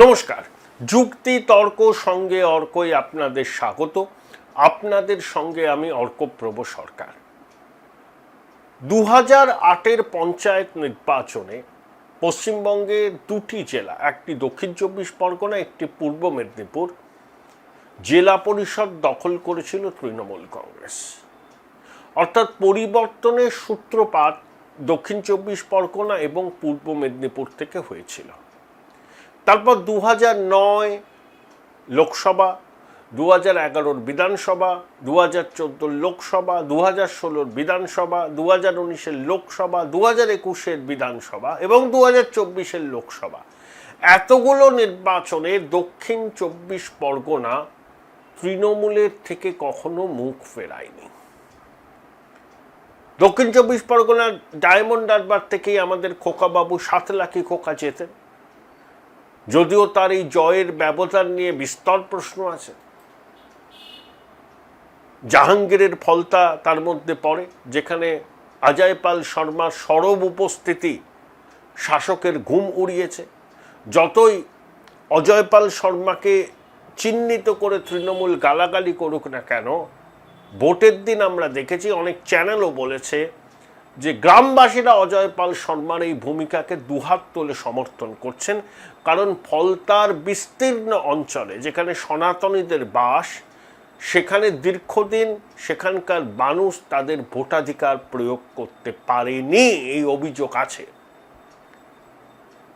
নমস্কার, যুক্তি তর্ক সঙ্গে অর্কই আপনাদের স্বাগত। আপনাদের সঙ্গে আমি অর্কপ্রভ সরকার। 2008-এর পঞ্চায়েত নির্বাচনে পশ্চিমবঙ্গের দুটি জেলা, একটি দক্ষিণ চব্বিশ পরগনা, একটি পূর্ব মেদিনীপুর, জেলা পরিষদ দখল করেছিল তৃণমূল কংগ্রেস। অর্থাৎ পরিবর্তনের সূত্রপাত দক্ষিণ চব্বিশ পরগনা এবং পূর্ব মেদিনীপুর থেকে হয়েছিল। তারপর 2009 লোকসভা, 2011 বিধানসভা, 2014 লোকসভা, 2016 বিধানসভা, 2019 লোকসভা, 2021 বিধানসভা এবং 2024 লোকসভা, এতগুলো নির্বাচনে দক্ষিণ চব্বিশ পরগনা তৃণমূলের থেকে কখনো মুখ ফেরায়নি। দক্ষিণ চব্বিশ পরগনার ডায়মন্ড হারবার থেকেই আমাদের খোকাবাবু 7 লাখি খোকা যেতেন, যদিও তার এই জয়ের ব্যবধান নিয়ে বিস্তর প্রশ্ন আছে। জাহাঙ্গীরের ফলতা তার মধ্যে পড়ে, যেখানে অজয় পাল শর্মার সরব উপস্থিতি শাসকের ঘুম উড়িয়েছে। যতই অজয় পাল শর্মাকে চিহ্নিত করে তৃণমূল গালাগালি করুক না কেন, ভোটের দিন আমরা দেখেছি অনেক চ্যানেলও বলেছে যে গ্রামবাসীরা অজয় পাল শর্মার এই ভূমিকাকে দুহাত তুলে সমর্থন করছেন, কারণ ফলতার বিস্তীর্ণ অঞ্চলে যেখানে সনাতনীদের বাস, সেখানে দীর্ঘদিন সেখানকার মানুষ তাদের ভোটাধিকার প্রয়োগ করতে পারেনি, এই অভিযোগ আছে।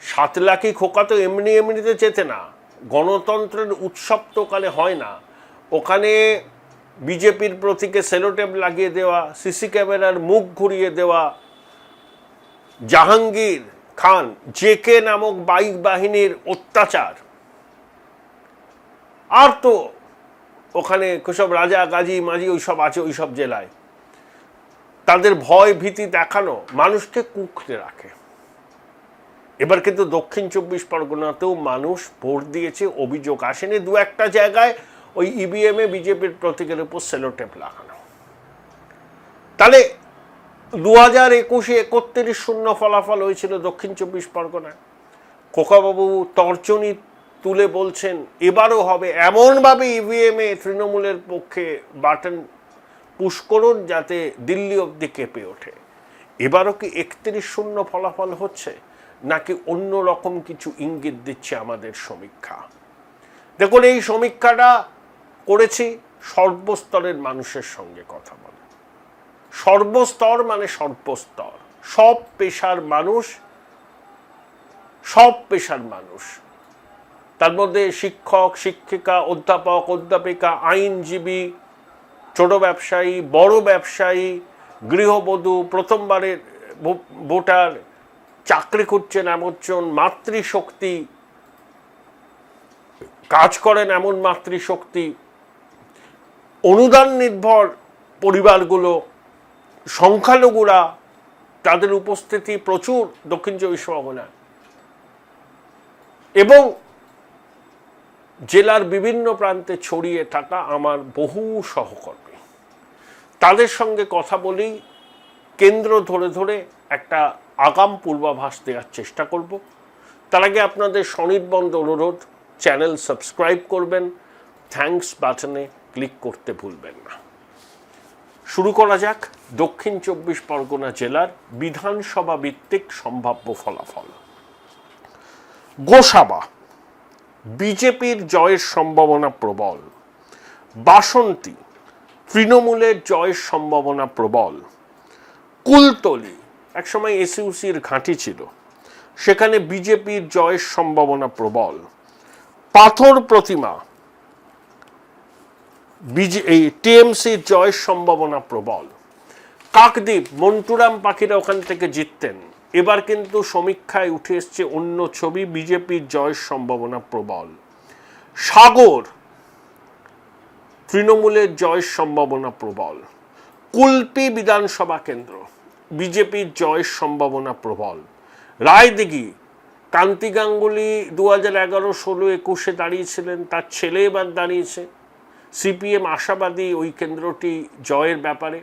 7 লাখি খোকা তো এমনিতে যেতে না, গণতন্ত্রের উৎসব তো ওখানে হয় না। ওখানে বিজেপির প্রতীকে সেলোটেপ লাগিয়ে দেওয়া, সিসি ক্যামেরার মুখ ঘুরিয়ে দেওয়া, জাহাঙ্গীর খান জেকে নামক বাইক বাহিনীর অত্যাচার, আর তো ওখানে সব রাজা গাজী মাঝি ওইসব আছে ওইসব জেলায়, তাদের ভয় ভীতি দেখানো মানুষকে কুঁকড়ে রাখে। এবার কিন্তু দক্ষিণ চব্বিশ পরগনাতেও মানুষ ভোট দিয়েছে, অভিযোগ আসেনি। 2-1 জায়গায় ওই ইভিএমে বিজেপির প্রতীকের উপর সেলোটেপ লাগানো। তাহলে 2021-এ 31-0 ফলাফল হয়েছিল দক্ষিণ চব্বিশ পরগনায়। খোকাবাবু তর্জনী তুলে বলছেন এবারও হবে, এমনভাবে ইভিএমে তৃণমূলের পক্ষে বাটন পুশ করুন যাতে দিল্লি অবধি কেঁপে ওঠে। এবারও কি 31-0 ফলাফল হচ্ছে, নাকি অন্য রকম কিছু ইঙ্গিত দিচ্ছে আমাদের সমীক্ষা? দেখুন, এই সমীক্ষাটা করেছি সর্বস্তরের মানুষের সঙ্গে কথা বলে। সর্বস্তর মানে সর্বস্তর, সব পেশার মানুষ, তার মধ্যে শিক্ষক শিক্ষিকা, অধ্যাপক অধ্যাপিকা, আইনজীবী, ছোট ব্যবসায়ী, বড় ব্যবসায়ী, গৃহবধূ, প্রথমবারের ভোটার, চাকরি করছেন এমন মাতৃশক্তি, কাজ করেন এমন মাতৃশক্তি, অনুদান নির্ভর পরিবারগুলো, সংখ্যালঘুরা, তাদের উপস্থিতি প্রচুর দক্ষিণ চব্বিশ পরগনায়, এবং জেলার বিভিন্ন প্রান্তে ছড়িয়ে থাকা আমার বহু সহকর্মী, তাদের সঙ্গে কথা বলেই কেন্দ্র ধরে ধরে একটা আগাম পূর্বাভাস দেওয়ার চেষ্টা করব। তার আগে আপনাদের স্বনির্বন্ধ অনুরোধ, চ্যানেল সাবস্ক্রাইব করবেন, থ্যাঙ্কস বাটনে ক্লিক করতে ভুলবেন না। শুরু করা যাক দক্ষিণ চব্বিশ পরগনা জেলার বিধানসভা ভিত্তিক সম্ভাব্য ফলাফল। গোসাবা বিজেপির জয়ের সম্ভাবনা প্রবল। বাসন্তী তৃণমূলের জয়ের সম্ভাবনা প্রবল। কুলতলি একসময় এসইউসির ঘাঁটি ছিল, সেখানে বিজেপির জয়ের সম্ভাবনা প্রবল। পাথর প্রতিমা এই টিএমসির জয়ের সম্ভাবনা প্রবল। কাকদ্বীপ মন্টুরাম পাখিরা ওখান থেকে জিততেন, এবার কিন্তু সমীক্ষায় উঠে এসছে অন্য ছবি, বিজেপির জয়ের সম্ভাবনা প্রবল। সাগর তৃণমূলের জয়ের সম্ভাবনা প্রবল। কুলপি বিধানসভা কেন্দ্র বিজেপির জয়ের সম্ভাবনা প্রবল। রায়দিঘি কান্তি গাঙ্গুলি 2011, 16, 21 দাঁড়িয়েছিলেন, তার ছেলে এবার দাঁড়িয়েছে। সিপিএম আশাবাদী ওই কেন্দ্রটি জয়ের ব্যাপারে।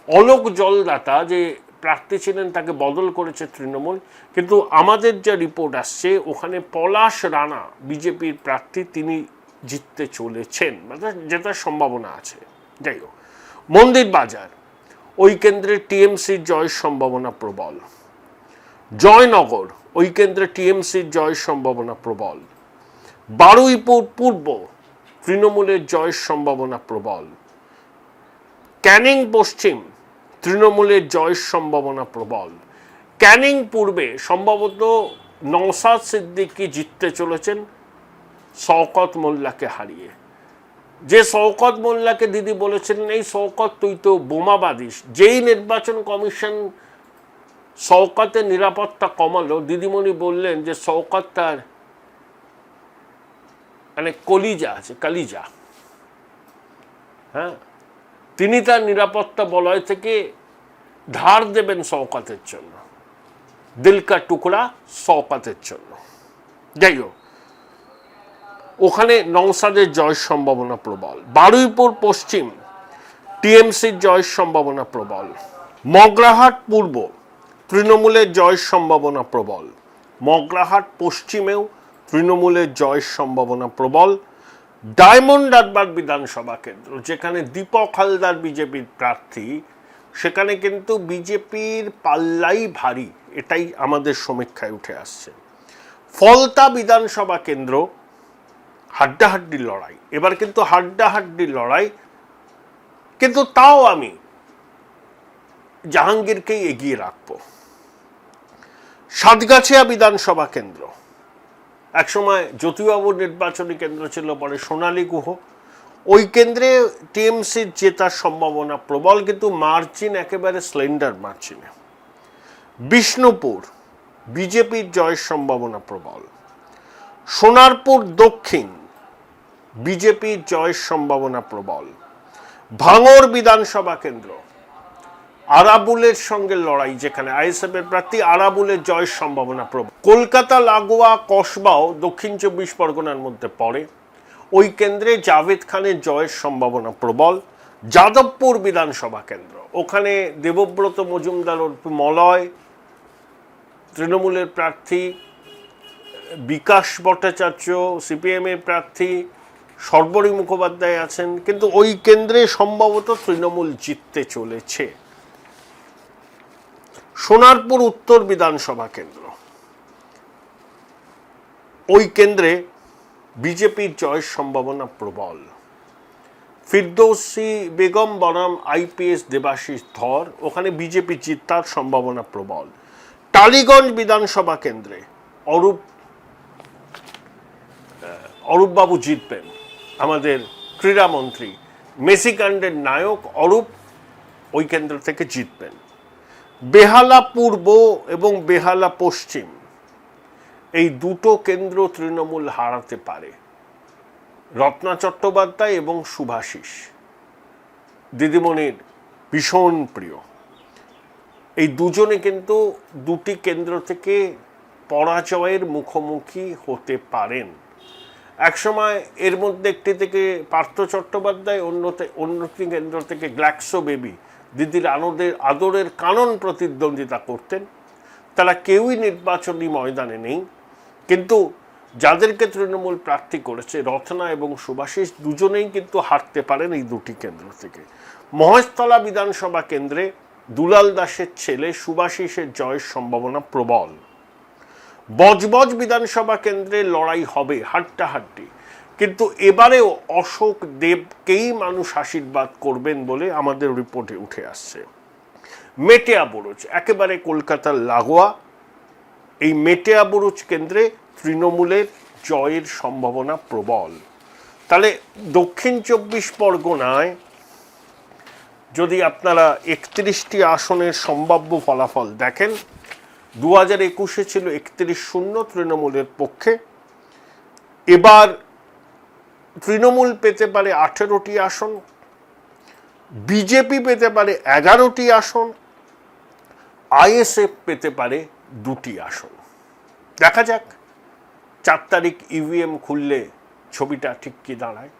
অলোক জলদাতা যে প্রার্থী ছিলেন তাকে বদল করেছে তৃণমূল, কিন্তু আমাদের যা রিপোর্ট আসছে ওখানে পলাশ রানা বিজেপির প্রার্থী, তিনি জিততে চলেছেন, যেটার সম্ভাবনা আছে। যাই হোক, মন্দির বাজার ওই কেন্দ্রে টিএমসির জয়ের সম্ভাবনা প্রবল। জয়নগর ওই কেন্দ্রে টিএমসির জয়ের সম্ভাবনা প্রবল। বারুইপুর পূর্ব তৃণমূলের জয়ের সম্ভাবনা প্রবল। ক্যানিং পশ্চিম তৃণমূলের জয়ের সম্ভাবনা প্রবল। ক্যানিং পূর্বে সম্ভবত নওশাদ সিদ্দিকী জিততে চলেছেন শওকত মোল্লাকে হারিয়ে। যে শওকত মোল্লাকে দিদি বলেছিলেন, এই শওকত তুই তো বোমাবাদিস, যেই নির্বাচন কমিশন শওকতের নিরাপত্তা কমালো, দিদিমণি বললেন যে শওকত তার মানে কলিজা আছে, কালিজা, হ্যাঁ, তিনি তার নিরাপত্তা বলয় থেকে ধার দেবেন শওকতের জন্য, দিল কা টুকরা শওকতের জন্য। যাই হোক, ওখানে নওশাদের জয়ের সম্ভাবনা প্রবল। বারুইপুর পশ্চিম টিএমসির জয়ের সম্ভাবনা প্রবল। মগরাহাট পূর্ব তৃণমূলের জয়ের সম্ভাবনা প্রবল। মগরাহাট পশ্চিমেও তৃণমূলের জয়ের সম্ভাবনা প্রবল। ডায়মন্ড হারবার বিধানসভা কেন্দ্র, যেখানে দীপক হালদার বিজেপির প্রার্থী, সেখানে কিন্তু বিজেপির পাল্লাই ভারী, এটাই আমাদের সমীক্ষায় উঠে আসছে। ফলতা বিধানসভা কেন্দ্র হাড্ডাহাড্ডি লড়াই, এবার কিন্তু হাড্ডাহাড্ডি লড়াই, কিন্তু তাও আমি জাহাঙ্গীরকেই এগিয়ে রাখবো। সাতগাছিয়া বিধানসভা কেন্দ্র একসময় জ্যোতিবাবুর নির্বাচনী কেন্দ্র ছিল, পরে সোনালী গুহ, ওই কেন্দ্রে টিএমসির জেতার সম্ভাবনা প্রবল, কিন্তু মার্জিন একেবারে স্লেন্ডার মার্জিনে। বিষ্ণুপুর বিজেপির জয়ের সম্ভাবনা প্রবল। সোনারপুর দক্ষিণ বিজেপির জয়ের সম্ভাবনা প্রবল। ভাঙড় বিধানসভা কেন্দ্র আরাবুলের সঙ্গে লড়াই, যেখানে আইএসএফ এর প্রার্থী, আরাবুলের জয়ের সম্ভাবনা প্রবল। কলকাতা লাগোয়া কসবাও দক্ষিণ 24 পরগনার মধ্যে পড়ে, ওই কেন্দ্রে জাভেদ খানের জয়ের সম্ভাবনা প্রবল। যাদবপুর বিধানসভা কেন্দ্র, ওখানে দেবব্রত মজুমদার মলয় তৃণমূলের প্রার্থী, বিকাশ ভট্টাচার্য সিপিএম এর প্রার্থী, সর্বরী মুখোপাধ্যায় আছেন, কিন্তু ওই কেন্দ্রে সম্ভবত তৃণমূল জিততে চলেছে। সোনারপুর উত্তর বিধানসভা কেন্দ্র, ওই কেন্দ্রে বিজেপির জয়ের সম্ভাবনা প্রবল। ফিরদৌসি বেগম বনাম আইপিএস দেবাশিস ধর, ওখানে বিজেপি জিতার সম্ভাবনা প্রবল। টালিগঞ্জ বিধানসভা কেন্দ্রে অরূপবাবু জিতবেন, আমাদের ক্রীড়ামন্ত্রী, মেসিকাণ্ডের নায়ক অরূপ ওই কেন্দ্র থেকে জিতবেন। বেহালা পূর্ব এবং বেহালা পশ্চিম, এই দুটো কেন্দ্র তৃণমূল হারাতে পারে। রত্না চট্টোপাধ্যায় এবং শুভাশিস দিদিমণির ভীষণ প্রিয়, এই দুজনে কিন্তু দুটি কেন্দ্র থেকে পরাজয়ের মুখোমুখি হতে পারেন। একসময় এর মধ্যে একটি থেকে পার্থ চট্টোপাধ্যায়, অন্যটি কেন্দ্র থেকে গ্ল্যাক্সো বেবি দিদির আদরের কানন প্রতিদ্বন্দ্বিতা করতেন। তারা কেউই নির্বাচনী ময়দানে নেই, কিন্তু যাদেরকে তৃণমূল প্রার্থী করেছে রত্না এবং শুভাশিস দুজনেই কিন্তু হারতে পারেন এই দুটি কেন্দ্র থেকে। মহেশতলা বিধানসভা কেন্দ্রে দুলাল দাসের ছেলে শুভাশিসের জয়ের সম্ভাবনা প্রবল। বজবজ বিধানসভা কেন্দ্রে লড়াই হবে হাড্ডাহাড্ডি, কিন্তু এবারেও অশোক দেবকেই মানুষ আশীর্বাদ করবেন বলে আমাদের রিপোর্টে উঠে আসছে। মেটেয়া বুরুজ একেবারে কলকাতার লাগোয়া, এই মেটেয়া বুরুজ কেন্দ্রে তৃণমূলের জয়ের সম্ভাবনা প্রবল। তাহলে দক্ষিণ 24 পরগনায় যদি আপনারা 31টি আসনের সম্ভাব্য ফলাফল দেখেন, 2021 ছিল 31-0 তৃণমূলের পক্ষে। এবার তৃণমূল পেতে পারে 18টি আসন, বিজেপি পেতে পারে 11টি আসন, আইএসএফ পেতে পারে 2টি আসন। দেখা যাক 4 তারিখ ইভিএম খুললে ছবিটা ঠিক কি দাঁড়ায়।